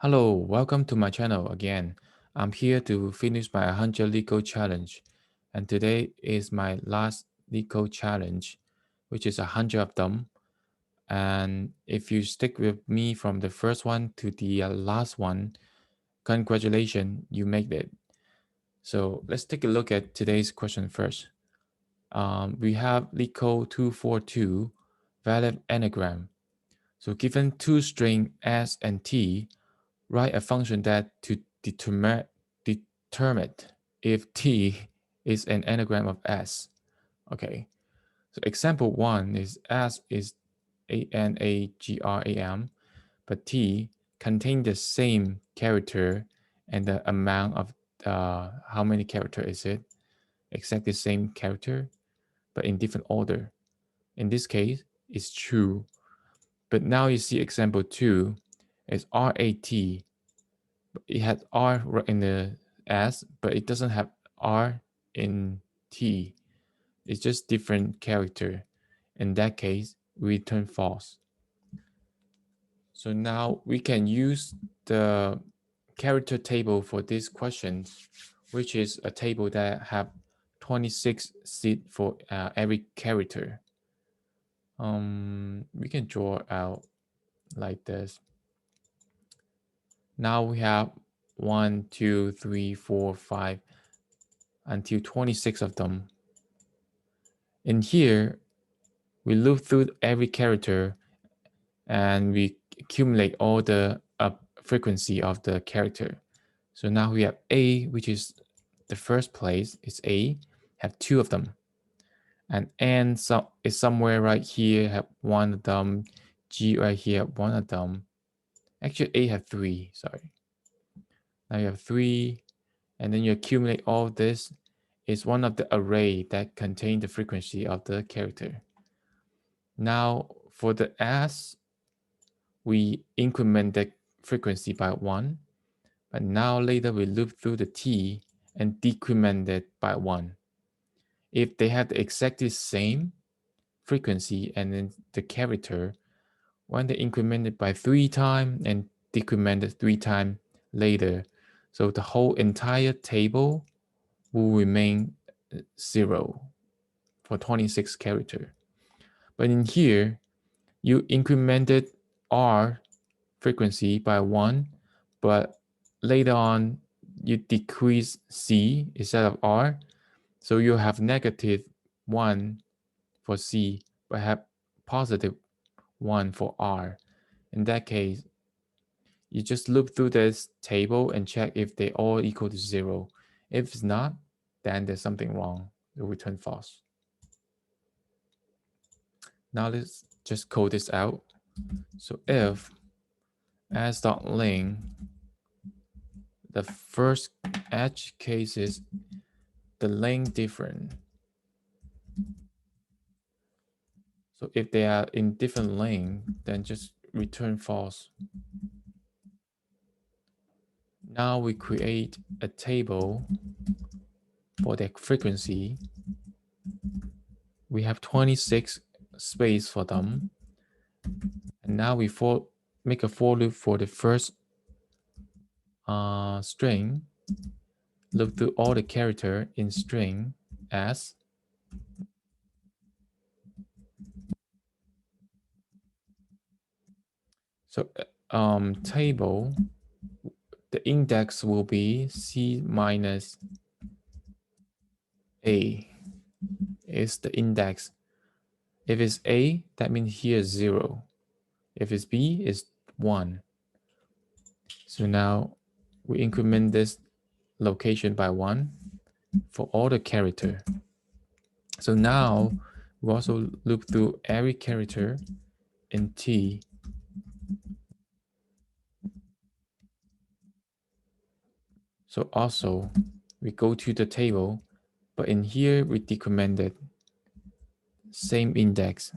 Hello, welcome to my channel again. I'm here to finish my 100 Leetcode challenge, and today is my last Leetcode challenge, which is 100 of them. And if you stick with me from the first one to the last one, congratulations, you made it. So let's take a look at today's question first. We have Leetcode 242, valid anagram. So given two strings S and T, write a function that to determine if T is an anagram of S. Okay, so example one is S is anagram, but T contain the same character and the amount of how many character is it? Exactly the same character, but in different order. In this case, it's true. But now you see example two is RAT. It has R in the S, but it doesn't have R in T. It's just different character. In that case, we return false. So now we can use the character table for this question, which is a table that have 26 seed for every character. We can draw out like this. Now we have 1, 2, 3, 4, 5, until 26 of them. In here, we loop through every character and we accumulate all the frequency of the character. So now we have A, which is the first place, is A, have two of them. And N is somewhere right here, have one of them. G right here, one of them. Actually, A have three, sorry. Now you have three, and then you accumulate all this. Is one of the array that contain the frequency of the character. Now for the S, we increment the frequency by 1, but now later we loop through the T and decrement it by 1. If they have the exactly same frequency and then the character, when they increment it by 3 times and decrement it 3 times later, so the whole entire table will remain 0 for 26 character. But in here, you incremented R frequency by 1, but later on you decrease C instead of R, so you have negative 1 for C, but have positive 1 for R. In that case, you just loop through this table and check if they all equal to 0. If it's not, then there's something wrong. It will return false. Now let's just code this out. So if as.ling, the first edge case is the length different. So if they are in different length, then just return false. Now we create a table for the frequency. We have 26 space for them. And now we make a for loop for the first string. Loop through all the character in string S. So table, the index will be C minus A is the index. If it's A, that means here is 0. If it's B, it's 1. So now we increment this location by 1 for all the character. So now we also loop through every character in T. So also we go to the table, but in here we decremented same index,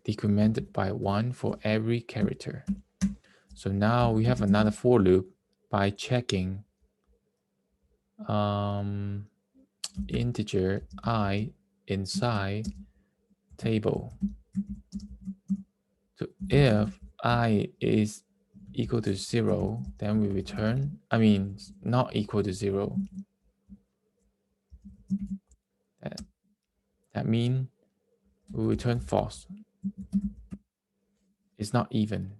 decremented by 1 for every character. So now we have another for loop by checking integer I inside table. So if I is equal to 0, then we return, not equal to 0. That means we return false. It's not even.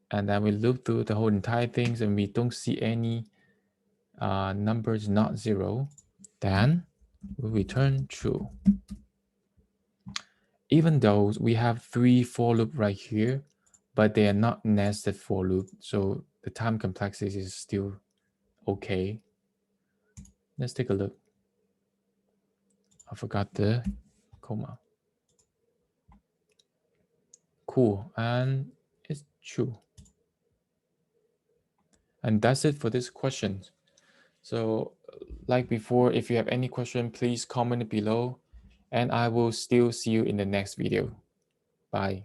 And then we loop through the whole entire things and we don't see any numbers not 0. Then we return true. Even though we have 3 for loop right here, but they are not nested for loop, so the time complexity is still okay. Let's take a look. I forgot the comma. Cool, and it's true. And that's it for this question. So like before, if you have any question, please comment below, and I will still see you in the next video. Bye.